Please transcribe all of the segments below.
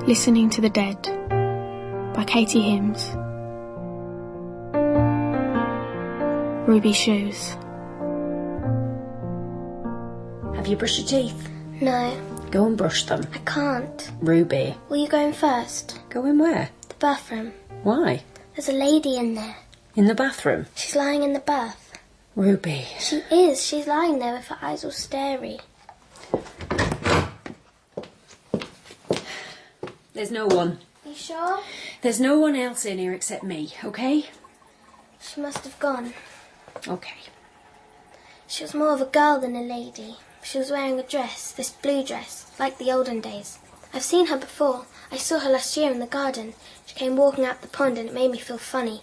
Listening to the Dead by Katie Hims. Ruby's shoes. Have you brushed your teeth? No. Go and brush them. I can't. Ruby. Will you go in first? Go in where? The bathroom. Why? There's a lady in there. In the bathroom? She's lying in the bath. Ruby. She is. She's lying there with her eyes all starey. There's no one. You sure? There's no one else in here except me, okay? She must have gone. Okay. She was more of a girl than a lady. She was wearing a dress, this blue dress, like the olden days. I've seen her before. I saw her last year in the garden. She came walking out the pond and it made me feel funny.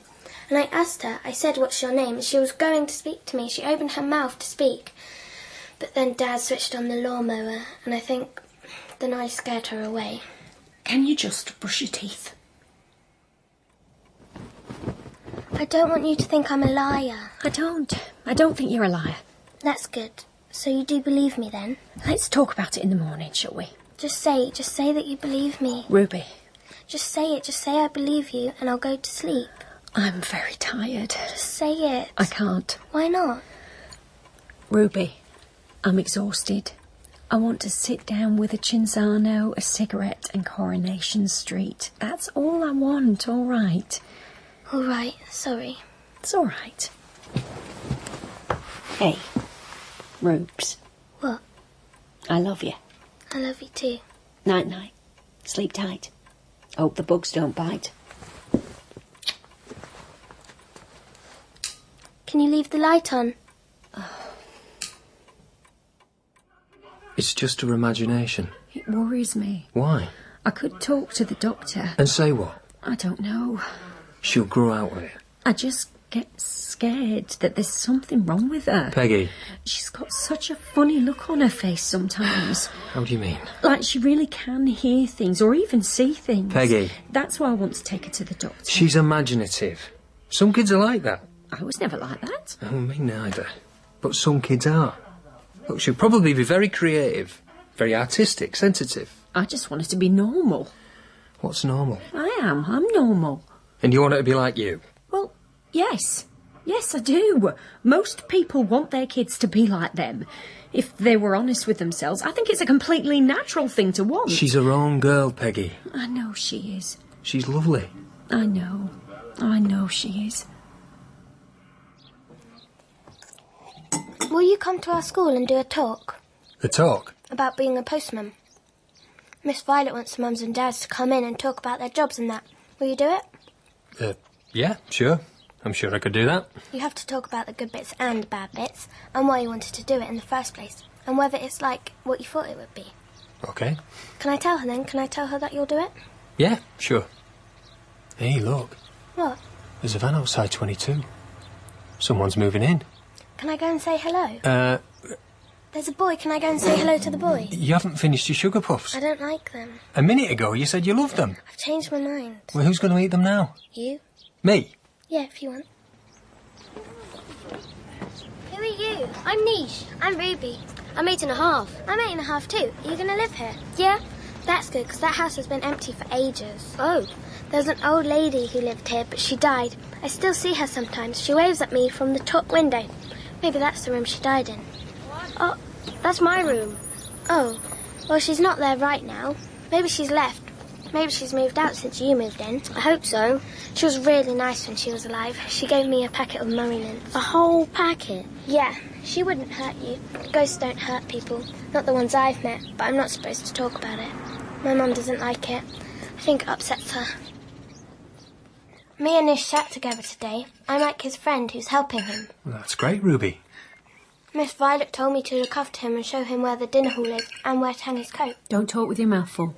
And I asked her, I said, "What's your name?" And she was going to speak to me. She opened her mouth to speak. But then Dad switched on the lawnmower and I think the noise scared her away. Can you just brush your teeth? I don't want you to think I'm a liar. I don't think you're a liar. That's good. So you do believe me then? Let's talk about it in the morning, shall we? Just say that you believe me. Ruby. Just say it. Just say I believe you and I'll go to sleep. I'm very tired. Just say it. I can't. Why not? Ruby, I'm exhausted. I want to sit down with a Cinzano, a cigarette and Coronation Street. That's all I want, all right? All right, sorry. It's all right. Hey, Rubes. What? I love you. I love you too. Night-night. Sleep tight. Hope the bugs don't bite. Can you leave the light on? It's just her imagination. It worries me. Why? I could talk to the doctor. And say what? I don't know. She'll grow out of it. I just get scared that there's something wrong with her. Peggy. She's got such a funny look on her face sometimes. How do you mean? Like she really can hear things or even see things. Peggy. That's why I want to take her to the doctor. She's imaginative. Some kids are like that. I was never like that. Oh, me neither. But some kids are. Look, she'll probably be very creative, very artistic, sensitive. I just want her to be normal. What's normal? I am. I'm normal. And you want her to be like you? Well, yes. Yes, I do. Most people want their kids to be like them. If they were honest with themselves, I think it's a completely natural thing to want. She's her own girl, Peggy. I know she is. She's lovely. I know. I know she is. Will you come to our school and do a talk? A talk? About being a postman. Miss Violet wants the mums and dads to come in and talk about their jobs and that. Will you do it? Yeah, sure. I'm sure I could do that. You have to talk about the good bits and bad bits, and why you wanted to do it in the first place, and whether it's like what you thought it would be. OK. Can I tell her then? Can I tell her that you'll do it? Yeah, sure. Hey, look. What? There's a van outside 22. Someone's moving in. Can I go and say hello? There's a boy. Can I go and say hello to the boy? You haven't finished your sugar puffs. I don't like them. A minute ago you said you loved them. I've changed my mind. Well, who's going to eat them now? You? Me? Yeah, if you want. Who are you? I'm Niche. I'm Ruby. I'm 8.5. I'm 8.5 too. Are you going to live here? Yeah? That's good, because that house has been empty for ages. Oh. There was an old lady who lived here, but she died. I still see her sometimes. She waves at me from the top window. Maybe that's the room she died in. Oh, that's my room. Oh, well, she's not there right now. Maybe she's left. Maybe she's moved out since you moved in. I hope so. She was really nice when she was alive. She gave me a packet of mummy mints. A whole packet? Yeah, she wouldn't hurt you. Ghosts don't hurt people. Not the ones I've met, but I'm not supposed to talk about it. My mum doesn't like it. I think it upsets her. Me and Nish sat together today. I'm like his friend who's helping him. Well, that's great, Ruby. Miss Violet told me to look after him and show him where the dinner hall is and where to hang his coat. Don't talk with your mouth full.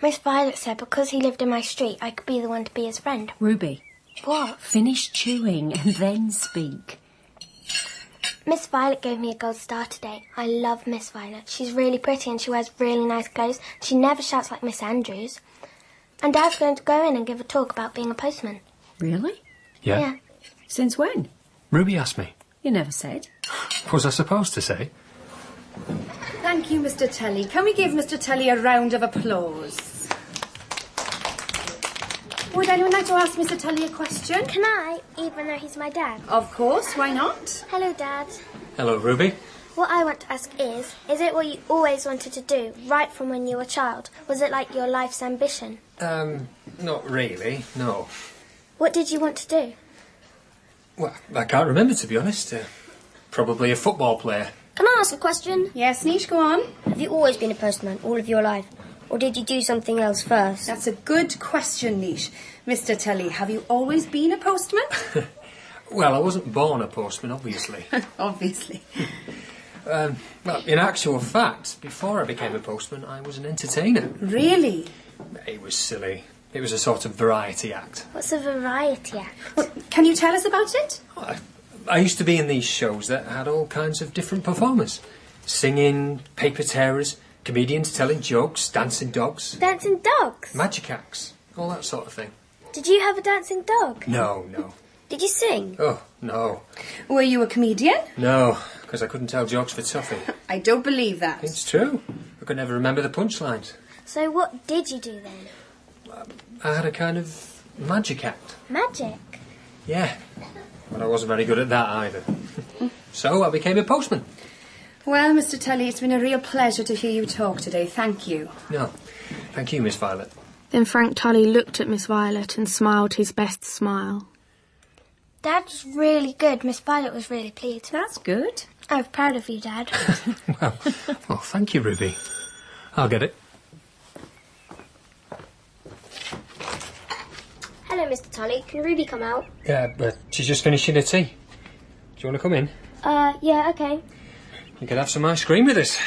Miss Violet said because he lived in my street, I could be the one to be his friend. Ruby. What? Finish chewing and then speak. Miss Violet gave me a gold star today. I love Miss Violet. She's really pretty and she wears really nice clothes. She never shouts like Miss Andrews. And Dad's going to go in and give a talk about being a postman. Really? Yeah. Since when? Ruby asked me. You never said. Was I supposed to say? Thank you, Mr. Tully. Can we give Mr. Tully a round of applause? Would anyone like to ask Mr. Tully a question? Can I, even though he's my dad? Of course, why not? Hello, Dad. Hello, Ruby. What I want to ask is it what you always wanted to do, right from when you were a child? Was it like your life's ambition? Not really, no. What did you want to do? Well, I can't remember, to be honest. Probably a football player. Can I ask a question? Yes, Nish, go on. Have you always been a postman, all of your life? Or did you do something else first? That's a good question, Nish. Mr. Tully, have you always been a postman? Well, I wasn't born a postman, obviously. Obviously. Well, in actual fact, before I became a postman, I was an entertainer. Really? It was silly. It was a sort of variety act. What's a variety act? Well, can you tell us about it? I used to be in these shows that had all kinds of different performers. Singing, paper tearers, comedians telling jokes, dancing dogs. Dancing dogs? Magic acts, all that sort of thing. Did you have a dancing dog? No. Did you sing? Oh, no. Were you a comedian? No, because I couldn't tell jokes for Tuffy. I don't believe that. It's true. I could never remember the punchlines. So what did you do then? I had a kind of magic act. Magic? Yeah, but I wasn't very good at that either. So I became a postman. Well, Mr. Tully, it's been a real pleasure to hear you talk today. Thank you. No, thank you, Miss Violet. Then Frank Tully looked at Miss Violet and smiled his best smile. Dad was really good. Miss Violet was really pleased. That's good. I was proud of you, Dad. Well, thank you, Ruby. I'll get it. Hello, Mr. Tully. Can Ruby come out? Yeah, but she's just finishing her tea. Do you want to come in? Yeah, okay. You could have some ice cream with us.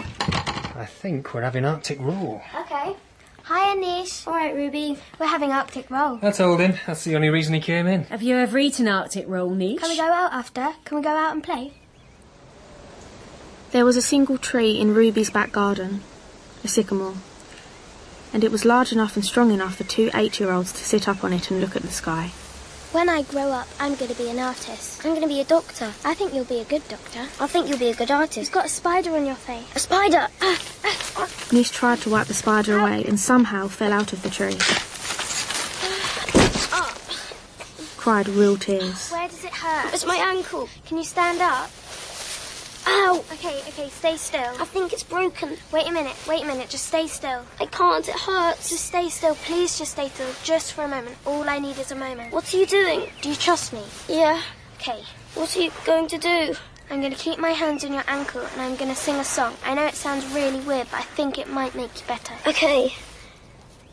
I think we're having Arctic roll. Okay. Hi, Anish. All right, Ruby. We're having Arctic roll. I told him. That's the only reason he came in. Have you ever eaten Arctic roll, Niche? Can we go out after? Can we go out and play? There was a single tree in Ruby's back garden, a sycamore, and it was large enough and strong enough for 2 8-year-olds to sit up on it and look at the sky. When I grow up, I'm going to be an artist. I'm going to be a doctor. I think you'll be a good doctor. I think you'll be a good artist. You've got a spider on your face. A spider! Nish tried to wipe the spider away and somehow fell out of the tree. Cried real tears. Where does it hurt? It's my ankle. Can you stand up? Ow! Okay, stay still. I think it's broken. Wait a minute, just stay still. I can't, it hurts. Just stay still, please just stay still, just for a moment. All I need is a moment. What are you doing? Do you trust me? Yeah. Okay. What are you going to do? I'm going to keep my hands on your ankle and I'm going to sing a song. I know it sounds really weird, but I think it might make you better. Okay.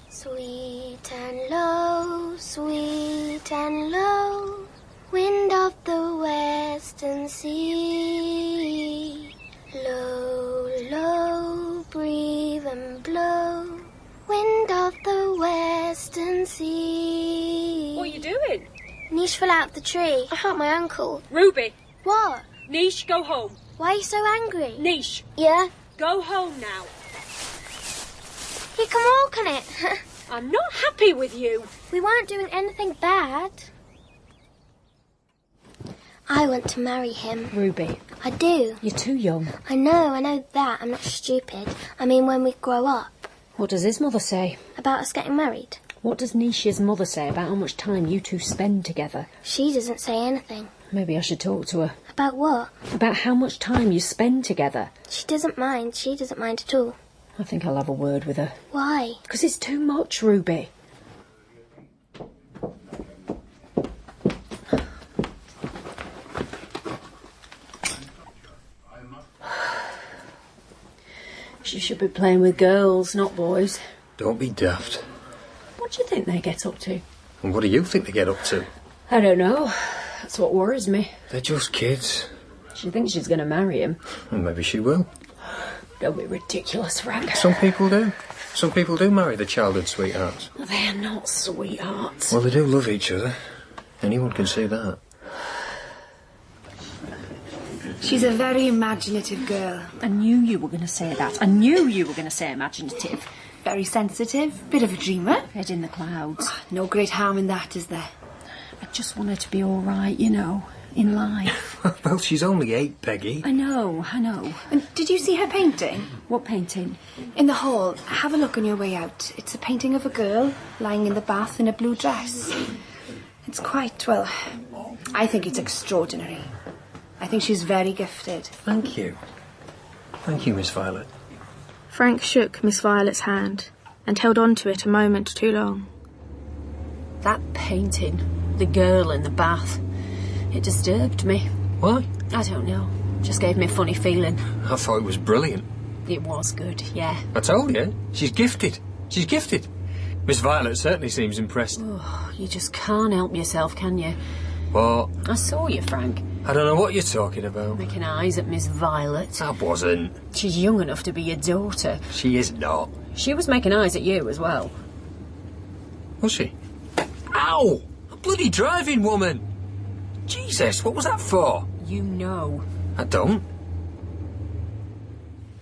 Sweet and low, wind of the western sea. Low, low, breathe and blow, wind of the western sea. What are you doing? Niche fell out of the tree. I hurt my ankle. Ruby. What? Niche, go home. Why are you so angry? Niche. Yeah? Go home now. You can walk on it. I'm not happy with you. We weren't doing anything bad. I want to marry him. Ruby. I do. You're too young. I know that. I'm not stupid. I mean, when we grow up. What does his mother say? About us getting married? What does Nisha's mother say about how much time you two spend together? She doesn't say anything. Maybe I should talk to her. About what? About how much time you spend together. She doesn't mind. She doesn't mind at all. I think I'll have a word with her. Why? Because it's too much, Ruby. She should be playing with girls, not boys. Don't be daft. What do you think they get up to? And what do you think they get up to? I don't know. That's what worries me. They're just kids. She thinks she's going to marry him. Well, maybe she will. Don't be ridiculous, Frank. Some people do. Some people do marry their childhood sweethearts. They're not sweethearts. Well, they do love each other. Anyone can see that. She's a very imaginative girl. I knew you were going to say that. I knew you were going to say imaginative. Very sensitive, bit of a dreamer. Head in the clouds. No great harm in that, is there? I just want her to be all right, you know. in life. Well, she's only 8, Peggy. I know. And did you see her painting? What painting? In the hall. Have a look on your way out. It's a painting of a girl lying in the bath in a blue dress. It's quite, well, I think it's extraordinary. I think she's very gifted. Thank you. Thank you, Miss Violet. Frank shook Miss Violet's hand and held on to it a moment too long. That painting, the girl in the bath, it disturbed me. Why? I don't know. Just gave me a funny feeling. I thought it was brilliant. It was good, yeah. I told you, she's gifted. She's gifted. Miss Violet certainly seems impressed. Oh, you just can't help yourself, can you? What? I saw you, Frank. I don't know what you're talking about. Making eyes at Miss Violet. I wasn't. She's young enough to be your daughter. She is not. She was making eyes at you as well. Was she? Ow! A bloody driving woman! Jesus, what was that for? You know. I don't.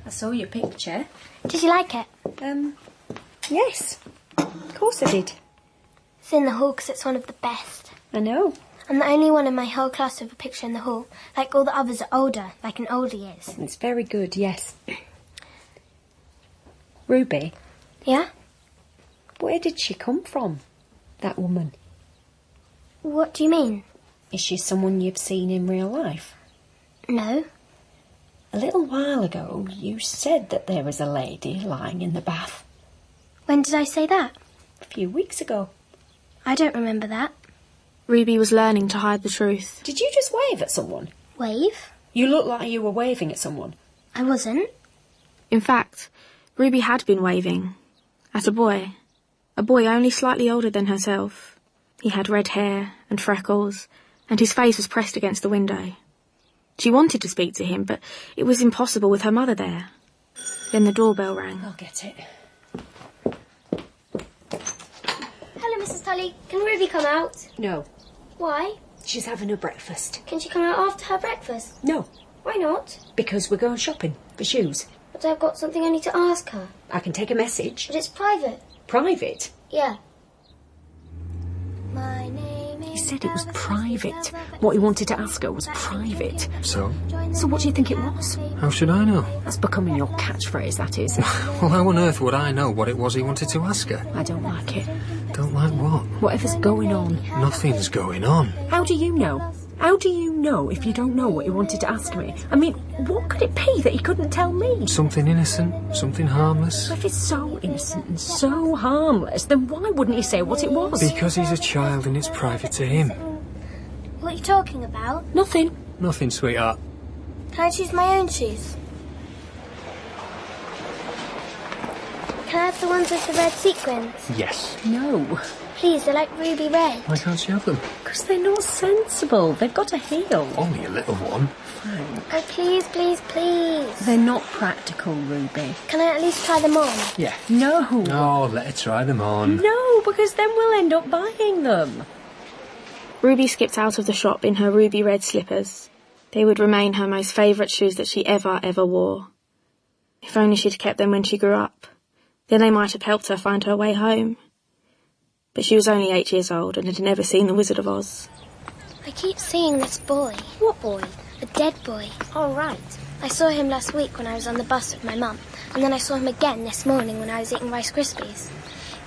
I saw your picture. Did you like it? Yes. Of course I did. It's in the hall because it's one of the best. I know. I'm the only one in my whole class with a picture in the hall. Like all the others are older, like an oldie is. It's very good, yes. Ruby, Yeah? where did she come from, that woman? What do you mean? Is she someone you've seen in real life? No. A little while ago, you said that there was a lady lying in the bath. When did I say that? A few weeks ago. I don't remember that. Ruby was learning to hide the truth. Did you just wave at someone? Wave? You looked like you were waving at someone. I wasn't. In fact, Ruby had been waving at a boy only slightly older than herself. He had red hair and freckles, and his face was pressed against the window. She wanted to speak to him, but it was impossible with her mother there. Then the doorbell rang. I'll get it. Hello, Mrs. Tully. Can Ruby come out? No, Why? she's having her breakfast. Can she come out after her breakfast? No, Why not? because we're going shopping for shoes. But I've got something I need to ask her. I can take a message. But it's private. Private? Yeah. My name is... He said it was private. What he wanted to ask her was private. So? So what do you think it was? How should I know? That's becoming your catchphrase, that is. Well, how on earth would I know what it was he wanted to ask her? I don't like it. Don't like what? Whatever's going on. Nothing's going on. How do you know? How do you know if you don't know what he wanted to ask me? I mean, what could it be that he couldn't tell me? Something innocent, something harmless. If it's so innocent and so harmless, then why wouldn't he say what it was? Because he's a child and it's private to him. What are you talking about? Nothing. Nothing, sweetheart. Can I choose my own shoes? Can I have the ones with the red sequins? Yes. No, Please, they're like ruby red. Why can't she have them? because they're not sensible. They've got a heel. Only a little one. Oh, please, please, please. They're not practical, Ruby. Can I at least try them on? Yeah. No. Oh, let her try them on. No, because then we'll end up buying them. Ruby skipped out of the shop in her ruby red slippers. They would remain her most favourite shoes that she ever wore. If only she'd kept them when she grew up. Then they might have helped her find her way home. But she was only 8 years old and had never seen the Wizard of Oz. I keep seeing this boy. What boy? A dead boy. Oh, right. I saw him last week when I was on the bus with my mum, and then I saw him again this morning when I was eating Rice Krispies.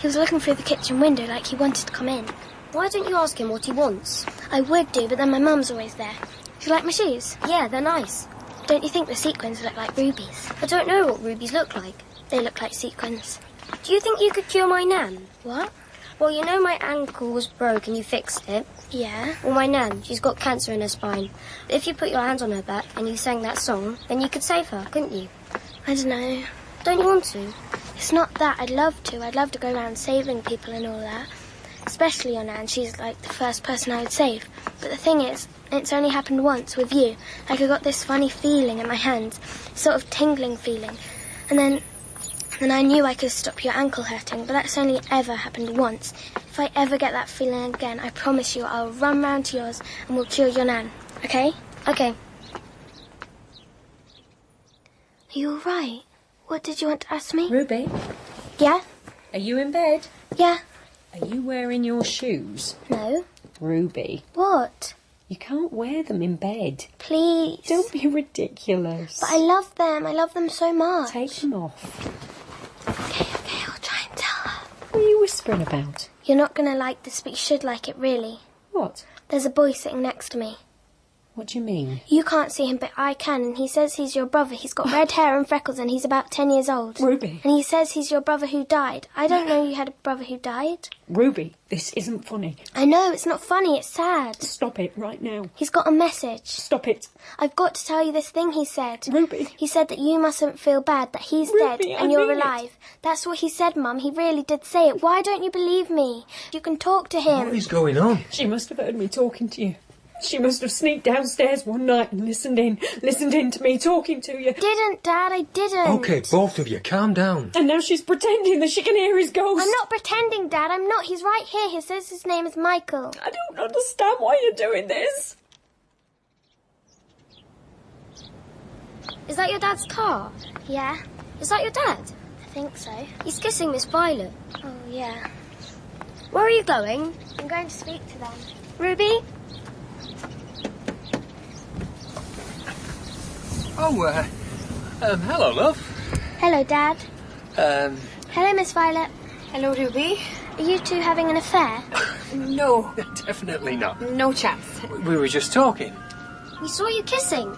He was looking through the kitchen window like he wanted to come in. Why don't you ask him what he wants? I would do, but then my mum's always there. Do you like my shoes? Yeah, they're nice. Don't you think the sequins look like rubies? I don't know what rubies look like. They look like sequins. Do you think you could cure my nan? What? Well, you know my ankle was broke and you fixed it? Yeah. Well, my nan, she's got cancer in her spine. If you put your hands on her back and you sang that song, then you could save her, couldn't you? I don't know. Don't you want to? It's not that. I'd love to. I'd love to go around saving people and all that. Especially your nan. She's like the first person I would save. But the thing is, it's only happened once with you. Like I got this funny feeling in my hands. Sort of tingling feeling. And then I knew I could stop your ankle hurting, but that's only ever happened once. If I ever get that feeling again, I promise you I'll run round to yours and we'll cure your nan. Okay? Okay. Are you all right? What did you want to ask me? Ruby, Yeah? are you in bed? Yeah? Are you wearing your shoes? No? Ruby, What? You can't wear them in bed. Please. Don't be ridiculous. But I love them. I love them so much. Take them off. Okay, I'll try and tell her. What are you whispering about? You're not going to like this, but you should like it, really. What? There's a boy sitting next to me. What do you mean? You can't see him, but I can, and he says he's your brother. He's got red hair and freckles, and he's about 10 years old. Ruby. And he says he's your brother who died. I don't know you had a brother who died. Ruby, this isn't funny. I know, it's not funny, it's sad. Stop it right now. He's got a message. Stop it. I've got to tell you this thing he said. Ruby. He said that you mustn't feel bad, that he's Ruby, dead I and you're mean it. alive. That's what he said, Mum. He really did say it. Why don't you believe me? You can talk to him. What is going on? She must have heard me talking to you. She must have sneaked downstairs one night and listened in to me talking to you. Didn't, Dad, I didn't. OK, both of you, calm down. And now she's pretending that she can hear his ghost. I'm not pretending, Dad. I'm not. He's right here. He says his name is Michael. I don't understand why you're doing this. Is that your dad's car? Yeah, Is that your dad? I think so. He's kissing Miss Violet. Oh, yeah. Where are you going? I'm going to speak to them. Ruby? Oh, hello, love. Hello, Dad. Hello, Miss Violet. Hello, Ruby. Are you two having an affair? No, Definitely not. no chance. We were just talking. We saw you kissing.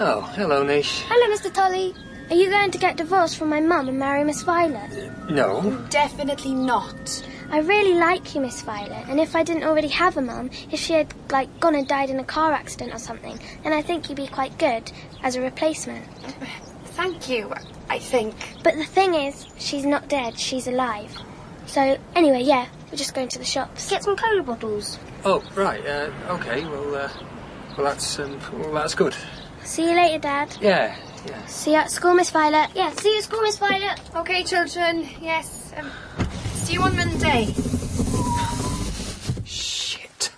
Oh, hello, Nish. Hello, Mr. Tully. Are you going to get divorced from my mum and marry Miss Violet? No. Definitely not. I really like you, Miss Violet, and if I didn't already have a mum, if she had, gone and died in a car accident or something, then I think you'd be quite good as a replacement. Thank you, I think. But the thing is, she's not dead, she's alive. So, anyway, yeah, we're just going to the shops. Get some cola bottles. Oh, right, OK, well, that's good. See you later, Dad. Yeah. See you at school, Miss Violet. Yeah, see you at school, Miss Violet. OK, children, yes. See you on Monday. Shit.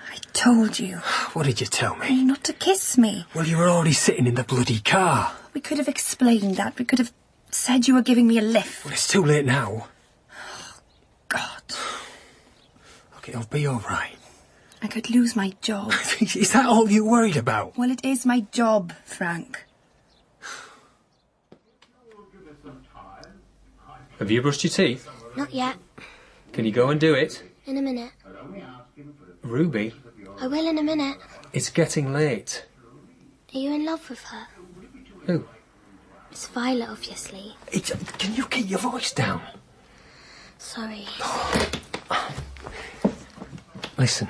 I told you. What did you tell me? Not to kiss me. Well, you were already sitting in the bloody car. We could have explained that. We could have said you were giving me a lift. Well, it's too late now. God. OK, I'll be all right. I could lose my job. Is that all you're worried about? Well, it is my job, Frank. Have you brushed your teeth? Not yet. Can you go and do it? In a minute. Ruby, I will in a minute. it's getting late. Are you in love with her? Who? Miss Violet, obviously. Can you keep your voice down? Sorry. Listen,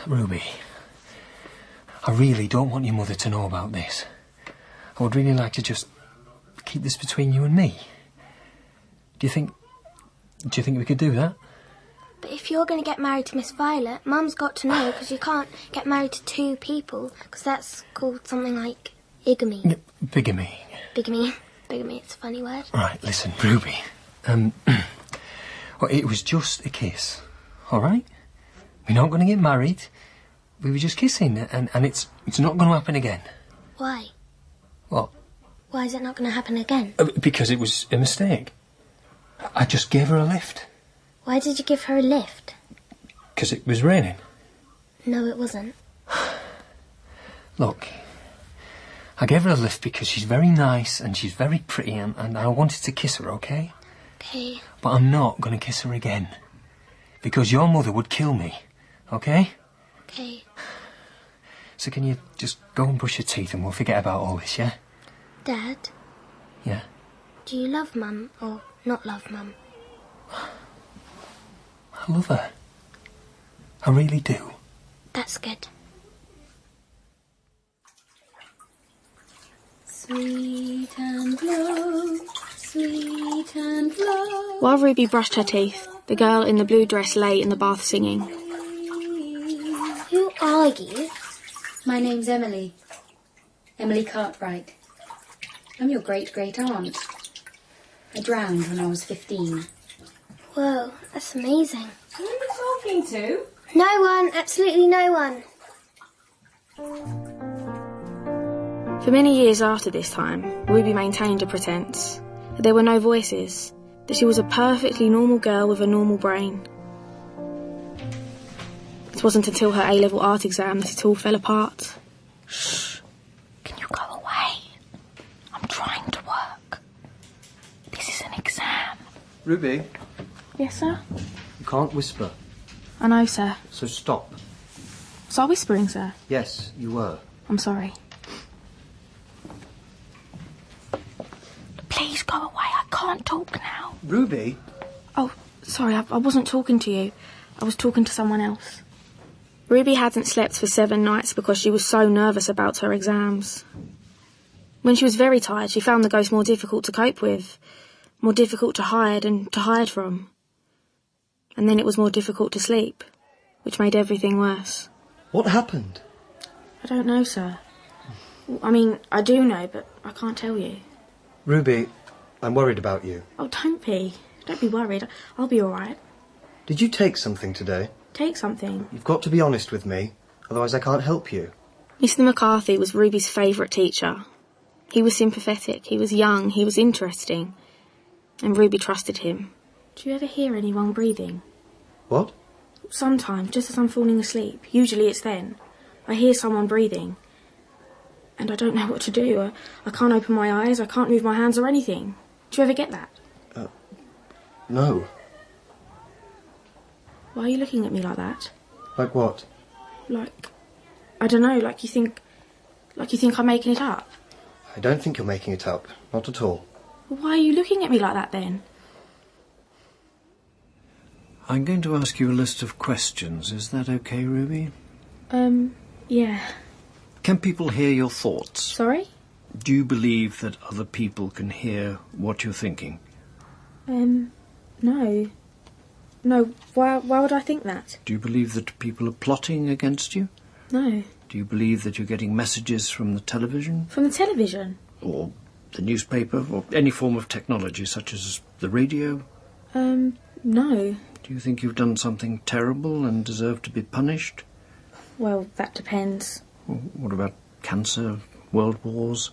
Ruby, I really don't want your mother to know about this. I would really like to just keep this between you and me. Do you think we could do that? But if you're going to get married to Miss Violet, Mum's got to know, because you can't get married to two people, because that's called something like igamy. Bigamy. Bigamy. Bigamy, it's a funny word. Right, listen, Ruby. Well, it was just a kiss, all right? We're not going to get married. We were just kissing, and it's not going to happen again. Why? What? Why is it not going to happen again? Because it was a mistake. I just gave her a lift. Why did you give her a lift? Because it was raining. No, it wasn't. Look, I gave her a lift because she's very nice and she's very pretty and I wanted to kiss her, OK? Okay. But I'm not going to kiss her again. Because your mother would kill me, OK? Okay. So can you just go and brush your teeth and we'll forget about all this, yeah? Dad, Yeah. do you love Mum or not love Mum? I love her. I really do. That's good. Sweet and low, sweet and low. While Ruby brushed her teeth, the girl in the blue dress lay in the bath singing. Who are you? My name's Emily. Emily Cartwright. I'm your great-great-aunt. I drowned when I was 15. Whoa, that's amazing. Who are you talking to? No one, absolutely no one. For many years after this time, Ruby maintained a pretense that there were no voices, that she was a perfectly normal girl with a normal brain. It wasn't until her A-level art exam that it all fell apart. Shh. Can you go away? I'm trying to work. This is an exam. Ruby, Yes, sir? you can't whisper, I know, sir. so stop. Was I whispering, sir? Yes, you were. I'm sorry. Please go away. I can't talk now. Ruby? Oh, sorry, I wasn't talking to you. I was talking to someone else. Ruby hadn't slept for 7 nights because she was so nervous about her exams. When she was very tired, she found the ghost more difficult to cope with, more difficult to hide and to hide from. And then it was more difficult to sleep, which made everything worse. What happened? I don't know, sir. I mean, I do know, but I can't tell you. Ruby, I'm worried about you. Oh, don't be. Don't be worried. I'll be all right. Did you take something today? Take something. You've got to be honest with me, otherwise I can't help you. Mr. McCarthy was Ruby's favourite teacher. He was sympathetic, he was young, he was interesting. And Ruby trusted him. Do you ever hear anyone breathing? What? Sometimes, just as I'm falling asleep. Usually it's then. I hear someone breathing. And I don't know what to do. I can't open my eyes, I can't move my hands or anything. Do you ever get that? No. Why are you looking at me like that? Like what? Like, I don't know, like you think I'm making it up. I don't think you're making it up. Not at all. Well, why are you looking at me like that then? I'm going to ask you a list of questions. Is that okay, Ruby? Yeah. Can people hear your thoughts? Sorry? Do you believe that other people can hear what you're thinking? No. No, why would I think that? Do you believe that people are plotting against you? No. Do you believe that you're getting messages from the television? From the television? Or the newspaper? Or any form of technology, such as the radio? No. Do you think you've done something terrible and deserve to be punished? Well, that depends. Or what about cancer, world wars,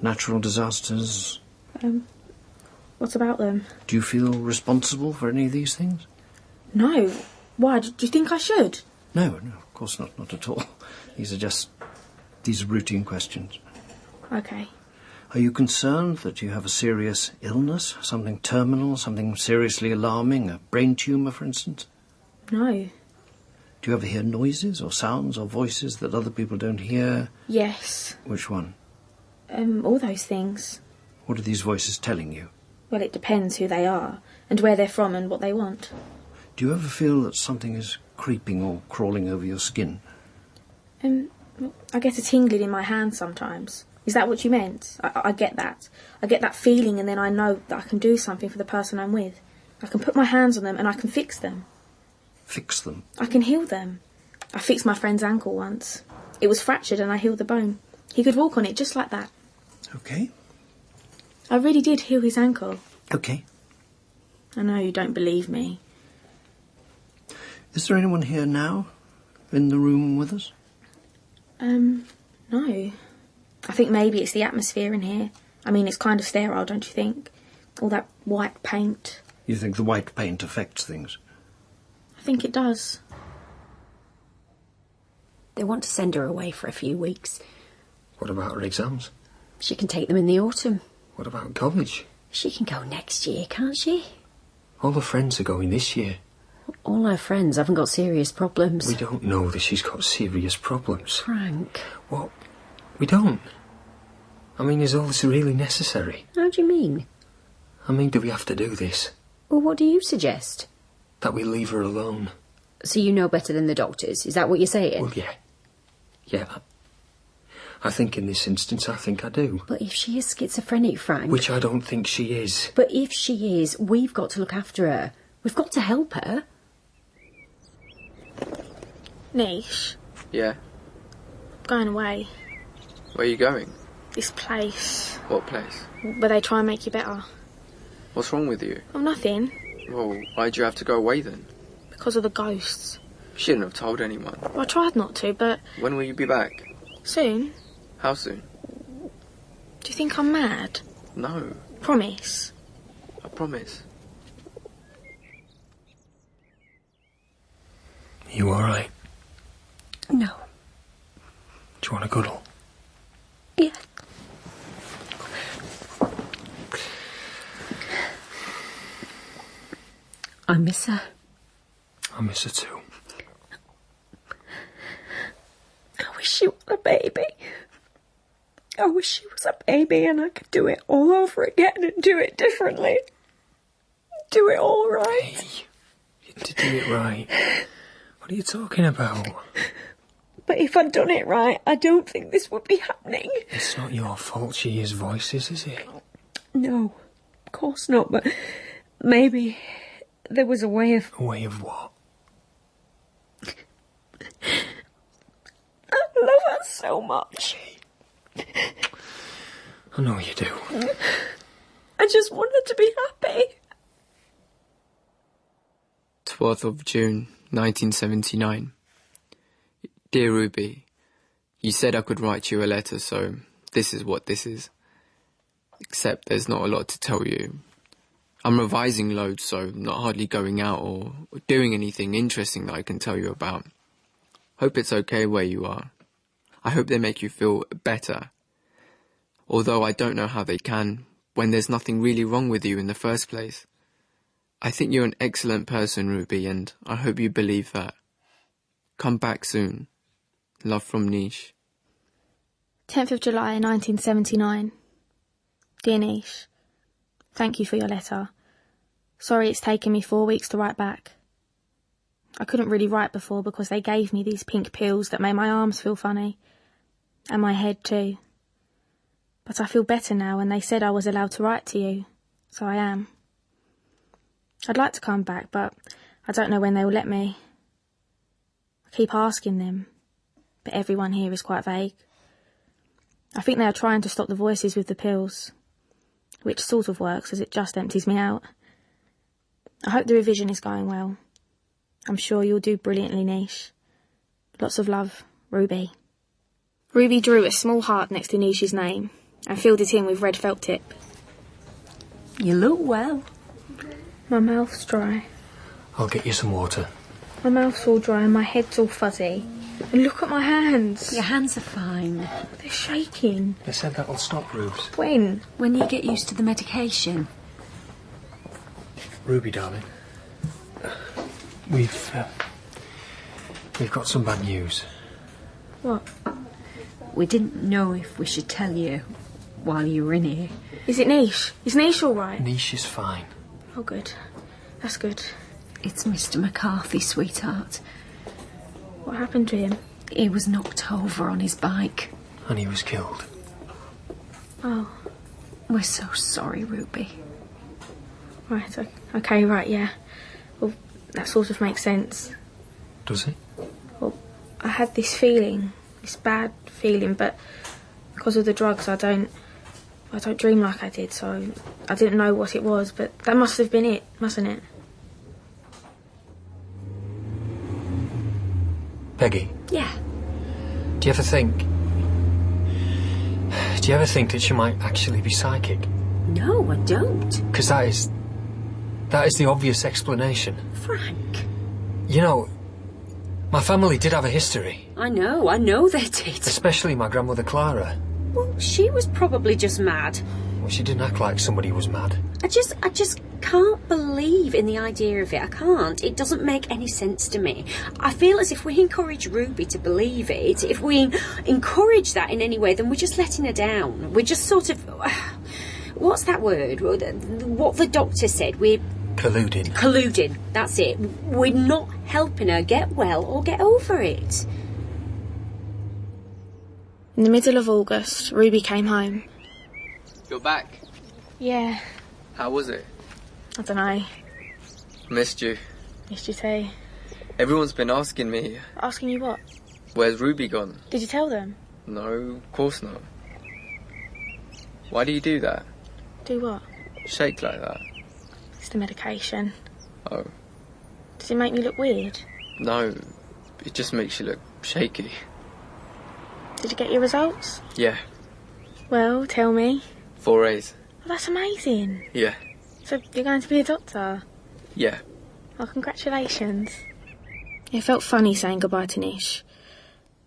natural disasters? What about them? Do you feel responsible for any of these things? No. Why? Do you think I should? No, of course not at all. These are routine questions. Okay. Are you concerned that you have a serious illness, something terminal, something seriously alarming, a brain tumour, for instance? No. Do you ever hear noises or sounds or voices that other people don't hear? Yes. Which one? All those things. What are these voices telling you? Well, it depends who they are, and where they're from and what they want. Do you ever feel that something is creeping or crawling over your skin? I get a tingling in my hand sometimes. Is that what you meant? I get that. I get that feeling and then I know that I can do something for the person I'm with. I can put my hands on them and I can fix them. Fix them? I can heal them. I fixed my friend's ankle once. It was fractured and I healed the bone. He could walk on it just like that. Okay. I really did heal his ankle. Okay. I know you don't believe me. Is there anyone here now? In the room with us? No. I think maybe it's the atmosphere in here. I mean, it's kind of sterile, don't you think? All that white paint. You think the white paint affects things? I think it does. They want to send her away for a few weeks. What about her exams? She can take them in the autumn. What about college? She can go next year, can't she? All her friends are going this year. All her friends haven't got serious problems. We don't know that she's got serious problems. Frank. What? We don't. I mean, is all this really necessary? How do you mean? I mean, do we have to do this? Well, what do you suggest? That we leave her alone. So you know better than the doctors, is that what you're saying? Well, yeah. Yeah. I think in this instance, I think I do. But if she is schizophrenic, Frank... Which I don't think she is. But if she is, we've got to look after her. We've got to help her. Nish, Yeah? going away. Where are you going? This place. What place? Where they try and make you better. What's wrong with you? Oh, nothing. Well, why'd you have to go away then? Because of the ghosts. You shouldn't have told anyone. Well, I tried not to, but... When will you be back? Soon. How soon? Do you think I'm mad? No. Promise. I promise. You alright? you want a cuddle? Yeah. I miss her. I miss her too. I wish she was a baby. I wish she was a baby and I could do it all over again and do it differently. Do it all right. Hey, you did do it right. What are you talking about? But if I'd done it right, I don't think this would be happening. It's not your fault she hears voices, is it? No, of course not, but maybe there was a way of... A way of what? I love her so much. I know you do. I just want her to be happy. 12th of June, 1979. Dear Ruby, you said I could write you a letter, so this is what this is. Except there's not a lot to tell you. I'm revising loads, so not hardly going out or doing anything interesting that I can tell you about. Hope it's okay where you are. I hope they make you feel better. Although I don't know how they can, when there's nothing really wrong with you in the first place. I think you're an excellent person, Ruby, and I hope you believe that. Come back soon. Love from Niche. 10th of July 1979. Dear Niche, thank you for your letter. Sorry it's taken me 4 weeks to write back. I couldn't really write before because they gave me these pink pills that made my arms feel funny. And my head too. But I feel better now and they said I was allowed to write to you. So I am. I'd like to come back, but I don't know when they will let me. I keep asking them, but everyone here is quite vague. I think they are trying to stop the voices with the pills, which sort of works as it just empties me out. I hope the revision is going well. I'm sure you'll do brilliantly, Niche. Lots of love, Ruby. Ruby drew a small heart next to Niche's name and filled it in with red felt tip. You look well. My mouth's dry. I'll get you some water. My mouth's all dry and my head's all fuzzy. And look at my hands. Your hands are fine. They're shaking. They said that'll stop, Rubes. When? When you get used to the medication. Ruby, darling. We've got some bad news. What? We didn't know if we should tell you while you were in here. Is it Niche? Is Niche all right? Niche is fine. Oh, good. That's good. It's Mr. McCarthy, sweetheart. What happened to him? He was knocked over on his bike. And he was killed. Oh. We're so sorry, Ruby. Right, okay, right, yeah. Well, that sort of makes sense. Does it? Well, I had this feeling, this bad feeling, but because of the drugs I don't dream like I did, so I didn't know what it was, but that must have been it, mustn't it? Peggy? Yeah. Do you ever think that she might actually be psychic? No, I don't. Because that is the obvious explanation. Frank. You know, my family did have a history. I know they did. Especially my grandmother Clara. Well, she was probably just mad. Well, she didn't act like somebody was mad. I just can't believe in the idea of it. I can't. It doesn't make any sense to me. I feel as if we encourage Ruby to believe it, if we encourage that in any way, then we're just letting her down. We're just sort of... What's that word? What the doctor said. We're... Colluding. Colluding. That's it. We're not helping her get well or get over it. In the middle of August, Ruby came home. You're back? Yeah. How was it? I don't know. Missed you. Missed you too. Everyone's been asking me, Asking you what? where's Ruby gone? Did you tell them? No, of course not. Why do you do that? Do what? Shake like that? It's the medication. Oh. Does it make me look weird? No, it just makes you look shaky. Did you get your results? Yeah, Well, tell me. 4 A's. Oh, that's amazing. Yeah, So you're going to be a doctor? yeah. Oh, congratulations. It felt funny saying goodbye to Niche.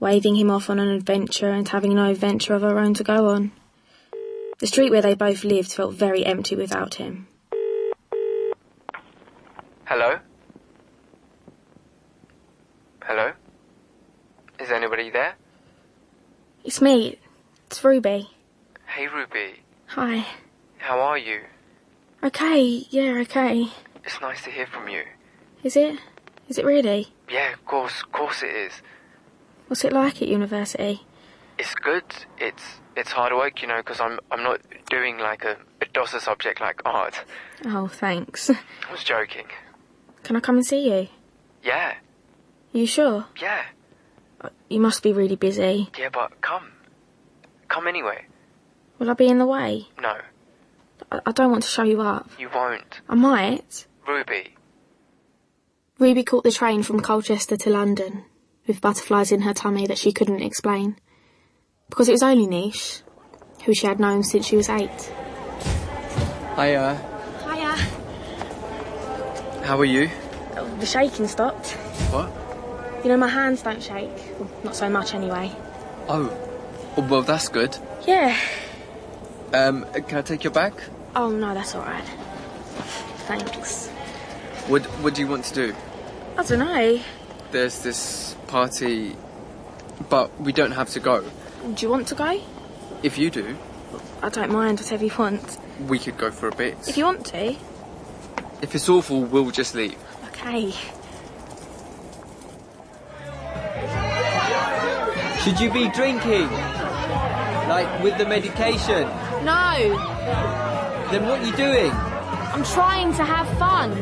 waving him off on an adventure and having no adventure of her own to go on. The street where they both lived felt very empty without him. Hello? Hello? Is anybody there? It's me. It's Ruby. Hey, Ruby. Hi. How are you? Okay, yeah, okay. It's nice to hear from you. Is it? Is it really? Yeah, of course it is. What's it like at university? It's good. It's hard work, you know, because I'm not doing like a DOSA subject like art. Oh, thanks. I was joking. Can I come and see you? Yeah. You sure? Yeah. You must be really busy. Yeah, but come. Come anyway. Will I be in the way? No. I don't want to show you up. You won't. I might. Ruby. Ruby caught the train from Colchester to London, with butterflies in her tummy that she couldn't explain. Because it was only Niche, who she had known since she was 8. Hiya. Hiya. How are you? The shaking stopped. What? You know, my hands don't shake. Well, not so much anyway. Oh, well, that's good. Yeah. Can I take your bag? Oh, no, that's all right. Thanks. What do you want to do? I don't know. There's this party, but we don't have to go. Do you want to go? If you do. I don't mind, whatever you want. We could go for a bit. If you want to. If it's awful, we'll just leave. Okay. Should you be drinking? Like, with the medication? No. Then what are you doing? I'm trying to have fun.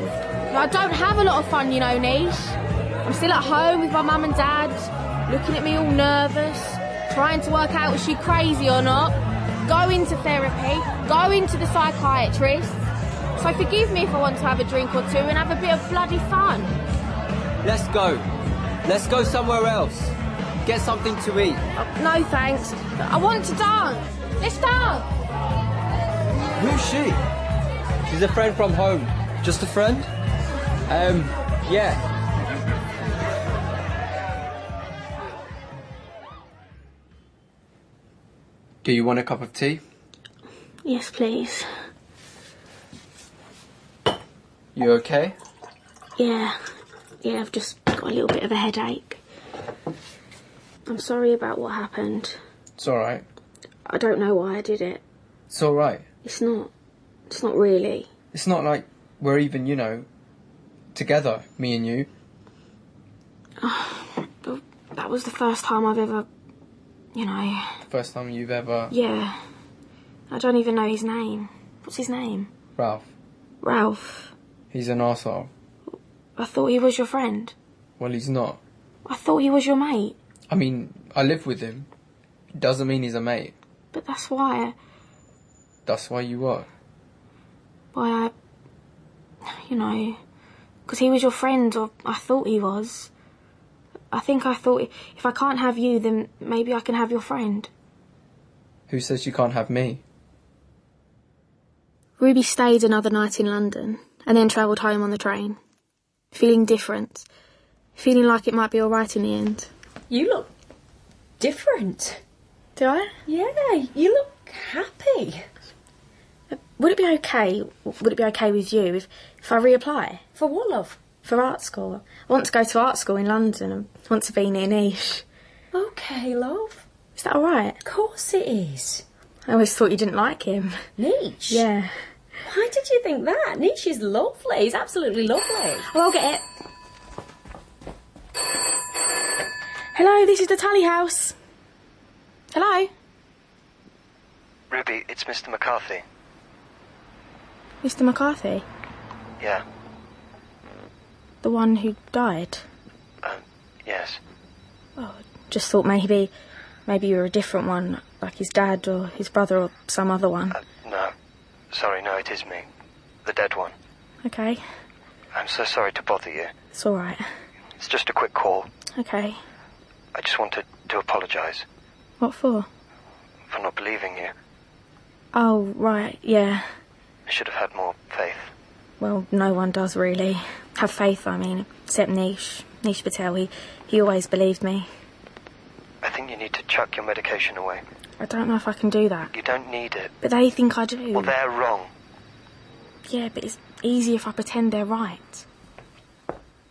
I don't have a lot of fun, you know, Niche. I'm still at home with my mum and dad, looking at me all nervous, trying to work out if she's crazy or not, going to therapy, going to the psychiatrist. So forgive me if I want to have a drink or two and have a bit of bloody fun. Let's go. Let's go somewhere else. Get something to eat. No, thanks. I want to dance. Let's dance. Who's she? She's a friend from home. Just a friend? Yeah. Do you want a cup of tea? Yes, please. You okay? Yeah, I've just got a little bit of a headache. I'm sorry about what happened. It's alright. I don't know why I did it. It's alright. It's not really. It's not like we're even, you know, together, me and you. But that was the first time I've ever, you know... First time you've ever... Yeah. I don't even know his name. What's his name? Ralph. Ralph. He's an arsehole. I thought he was your friend. Well, he's not. I thought he was your mate. I mean, I live with him. Doesn't mean he's a mate. But that's why... That's why you are. Why you know... Because he was your friend, or I thought he was. I thought if I can't have you, then maybe I can have your friend. Who says you can't have me? Ruby stayed another night in London and then travelled home on the train. Feeling different. Feeling like it might be all right in the end. You look different. Do I? Yeah, you look happy. Would it be okay with you if I reapply? For what, love? For art school. I want to go to art school in London and want to be near Niche. Okay, love. Is that all right? Of course it is. I always thought you didn't like him. Niche? Yeah. Why did you think that? Niche is lovely. He's absolutely lovely. Oh, I'll get it. Hello, this is the Tully house. Hello? Ruby, it's Mr. McCarthy. Mr. McCarthy? Yeah. The one who died? Yes. Oh, just thought maybe you were a different one, like his dad or his brother or some other one. No. Sorry, no, it is me. The dead one. Okay. I'm so sorry to bother you. It's all right. It's just a quick call. Okay. I just wanted to apologise. What for? For not believing you. Oh, right, yeah. I should have had more faith. Well, no one does really. Have faith, I mean, except Niche. Niche Patel, he always believed me. chuck your medication away. I don't know if I can do that. You don't need it. But they think I do. Well, they're wrong. Yeah, but it's easy if I pretend they're right.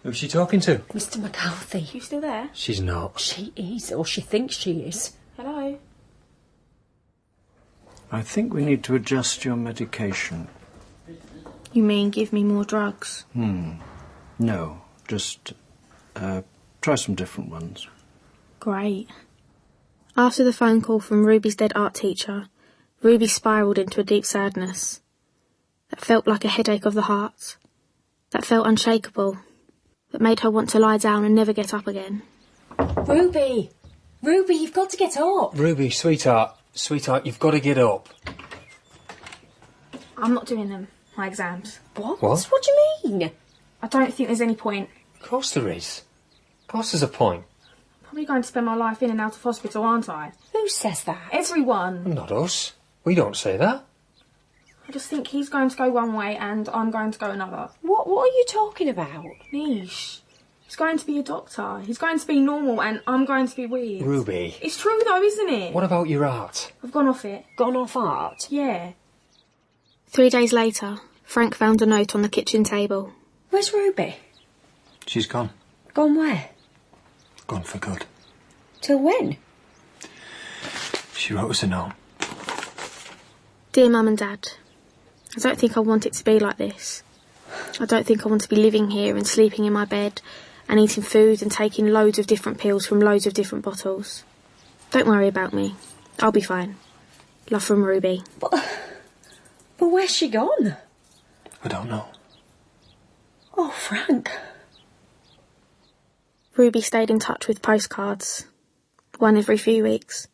Who's she talking to? Mr. McCarthy. You still there? She's not. She is, or she thinks she is. Hello? I think we need to adjust your medication. You mean give me more drugs? No, just try some different ones. Great. After the phone call from Ruby's dead art teacher, Ruby spiralled into a deep sadness. That felt like a headache of the heart. That felt unshakable. That made her want to lie down and never get up again. Ruby! Ruby, you've got to get up. Ruby, sweetheart, you've got to get up. I'm not doing them, my exams. What? What? What do you mean? I don't think there's any point. Of course there is. Of course there's a point. I'm probably going to spend my life in and out of hospital, aren't I? Who says that? Everyone. Not us. We don't say that. I just think he's going to go one way and I'm going to go another. What are you talking about? Niche. He's going to be a doctor. He's going to be normal and I'm going to be weird. Ruby. It's true though, isn't it? What about your art? I've gone off it. Gone off art? Yeah. 3 days later, Frank found a note on the kitchen table. Where's Ruby? She's gone. Gone where? Gone for good. Till when? She wrote us a note. Dear Mum and Dad, I don't think I want it to be like this. I don't think I want to be living here and sleeping in my bed and eating food and taking loads of different pills from loads of different bottles. Don't worry about me. I'll be fine. Love from Ruby. But where's she gone? I don't know. Oh, Frank. Ruby stayed in touch with postcards. One every few weeks.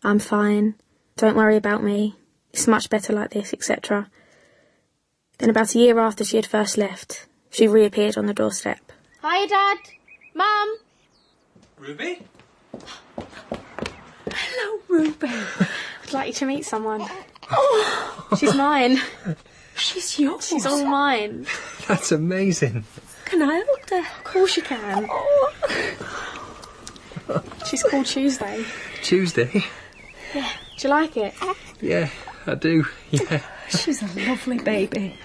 I'm fine. Don't worry about me. It's much better like this, etc. Then about a year after she had first left, she reappeared on the doorstep. Hi, Dad. Mum. Ruby? Hello, Ruby. I'd like you to meet someone. Oh, She's mine. she's yours. She's all mine. That's amazing. Can I hold her? Of course you can. Oh. She's called Tuesday. Tuesday? Yeah. Do you like it? Yeah, I do. Yeah. She's a lovely baby.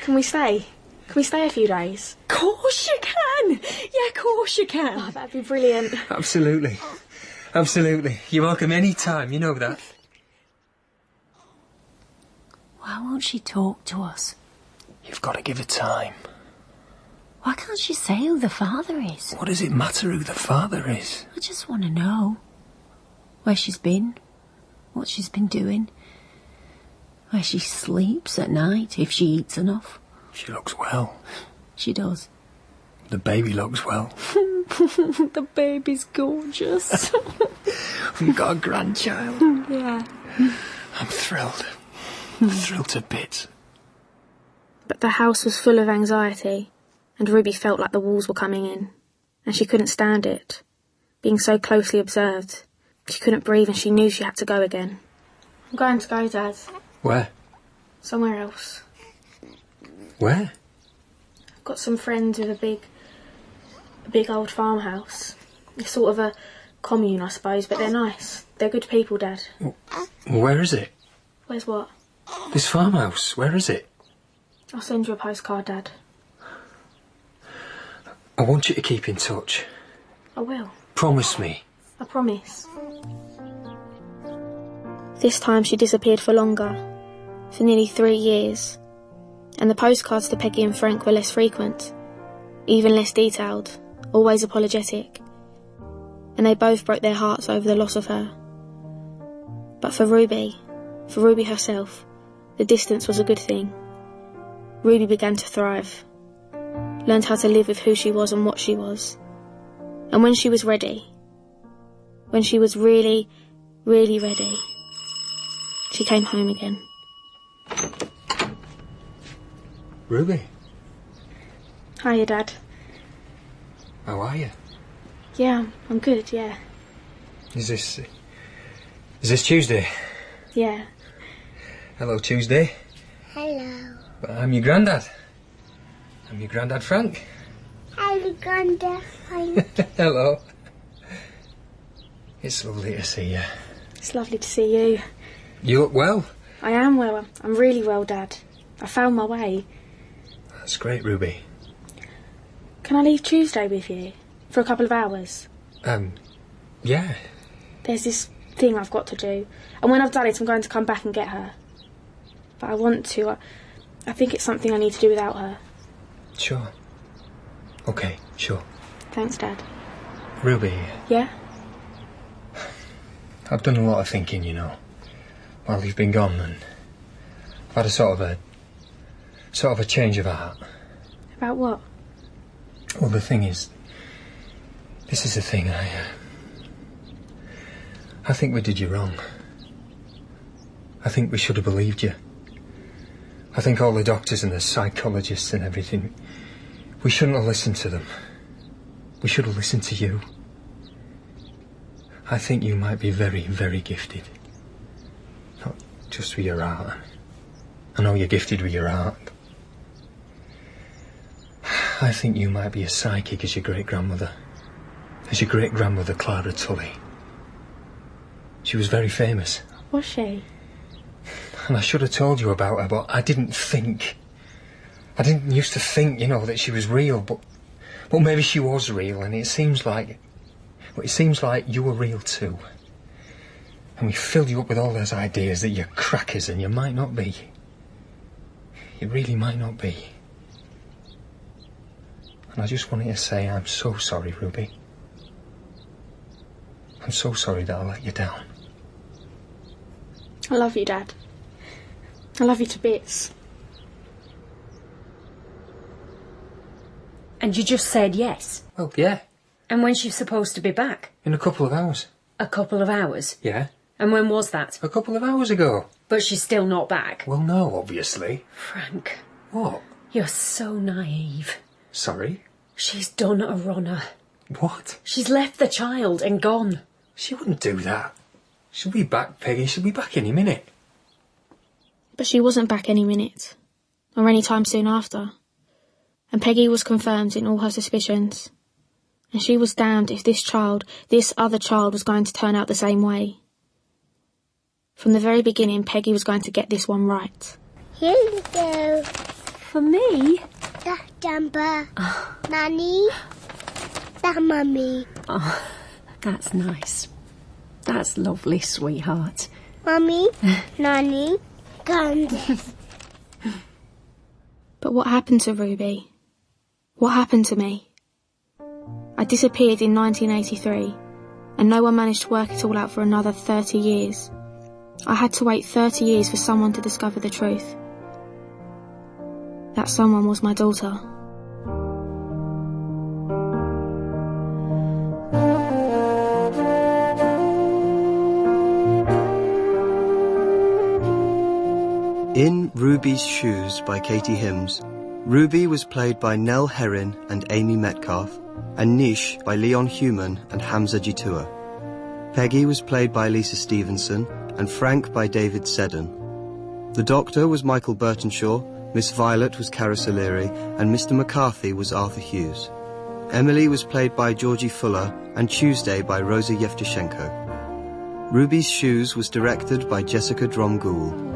Can we stay? Can we stay a few days? Of course you can. Yeah, of course you can. Oh, that'd be brilliant. Absolutely. Absolutely. You're welcome any time, you know that. Why won't she talk to us? You've got to give her time. Why can't she say who the father is? What does it matter who the father is? I just want to know where she's been, what she's been doing, where she sleeps at night, if she eats enough. She looks well. She does. The baby looks well. The baby's gorgeous. We've got a grandchild. Yeah. I'm thrilled. I'm thrilled to bits. But the house was full of anxiety, and Ruby felt like the walls were coming in, and she couldn't stand it. Being so closely observed, she couldn't breathe and she knew she had to go again. I'm going to go, Dad. Where? Somewhere else. Where? I've got some friends with a big old farmhouse. It's sort of a commune, I suppose, but they're nice. They're good people, Dad. Where is it? Where's what? This farmhouse. Where is it? I'll send you a postcard, Dad. I want you to keep in touch. I will. Promise me. I promise. This time she disappeared for longer, for nearly 3 years, and the postcards to Peggy and Frank were less frequent, even less detailed, always apologetic, and they both broke their hearts over the loss of her. But for Ruby herself, the distance was a good thing. Ruby began to thrive, learned how to live with who she was and what she was, and when she was ready, when she was really, really ready, she came home again. Ruby, Hiya, Dad. how are you? Yeah, I'm good, yeah. Is this Tuesday? Yeah. Hello, Tuesday. Hello. I'm your granddad. I'm your granddad, Frank. Hello, Grandad. Frank. Hello. It's lovely to see you. It's lovely to see you. You look well. I am well. I'm really well, Dad. I found my way. That's great, Ruby. Can I leave Tuesday with you? For a couple of hours? Yeah. There's this thing I've got to do. And when I've done it, I'm going to come back and get her. But I want to. I think it's something I need to do without her. Sure. OK, sure. Thanks, Dad. Ruby. Yeah? I've done a lot of thinking, you know, while you've been gone, and I've had a sort of a change of heart. About what? Well, the thing is, this is the thing, I think we did you wrong. I think we should have believed you. I think all the doctors and the psychologists and everything, we shouldn't have listened to them. We should have listened to you. I think you might be very, very gifted. Not just with your art. I know you're gifted with your art. I think you might be as psychic as your great-grandmother. As your great-grandmother, Clara Tully. She was very famous. Was she? And I should have told you about her, but I didn't think. I didn't used to think, you know, that she was real, but maybe she was real, and it seems like you were real too. And we filled you up with all those ideas that you're crackers, and you might not be. You really might not be. And I just wanted to say I'm so sorry, Ruby. I'm so sorry that I let you down. I love you, Dad. I love you to bits. And you just said yes? Well, yeah. And when's she supposed to be back? In a couple of hours. A couple of hours? Yeah. And when was that? A couple of hours ago. But she's still not back? Well, no, obviously. Frank. What? You're so naive. Sorry? She's done a runner. What? She's left the child and gone. She wouldn't do that. She'll be back, Peggy. She'll be back any minute. But she wasn't back any minute. Or any time soon after. And Peggy was confirmed in all her suspicions. And she was damned if this other child, was going to turn out the same way. From the very beginning, Peggy was going to get this one right. Here you go. For me? That jumper. Nanny. That mummy. Oh, that's nice. That's lovely, sweetheart. Mummy. Nanny. Candace. But what happened to Ruby? What happened to me? I disappeared in 1983, and no one managed to work it all out for another 30 years. I had to wait 30 years for someone to discover the truth. That someone was my daughter. In Ruby's Shoes by Katie Hims, Ruby was played by Nell Herrin and Amy Metcalf, and Niche by Leon Human and Hamza Jitua. Peggy was played by Lisa Stevenson, and Frank by David Seddon. The Doctor was Michael Burtonshaw, Miss Violet was Cara Soleri, and Mr. McCarthy was Arthur Hughes. Emily was played by Georgie Fuller, and Tuesday by Rosa Yevtushenko. Ruby's Shoes was directed by Jessica Dromgoole.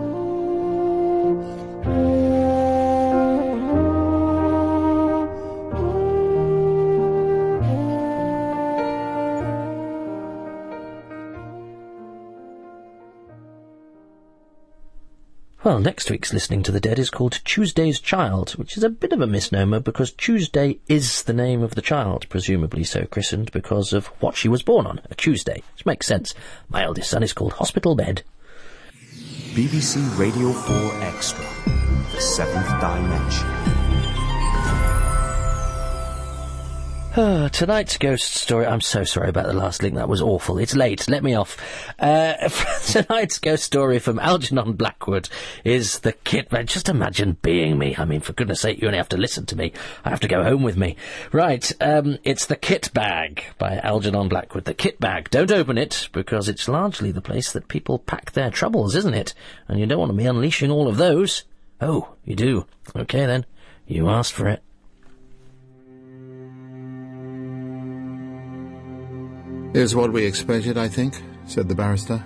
Well, next week's Listening to the Dead is called Tuesday's Child, which is a bit of a misnomer because Tuesday is the name of the child, presumably so christened because of what she was born on, a Tuesday, which makes sense. My eldest son is called Hospital Bed. BBC Radio 4 Extra, The Seventh Dimension. Tonight's ghost story... I'm so sorry about the last link, that was awful. It's late, let me off. Tonight's ghost story from Algernon Blackwood is The Kit Bag. Just imagine being me. I mean, for goodness sake, you only have to listen to me. I have to go home with me. Right, it's The Kit Bag by Algernon Blackwood. The Kit Bag. Don't open it, because it's largely the place that people pack their troubles, isn't it? And you don't want to be unleashing all of those. Oh, you do. Okay, then. You asked for it. "Is what we expected, I think," said the barrister.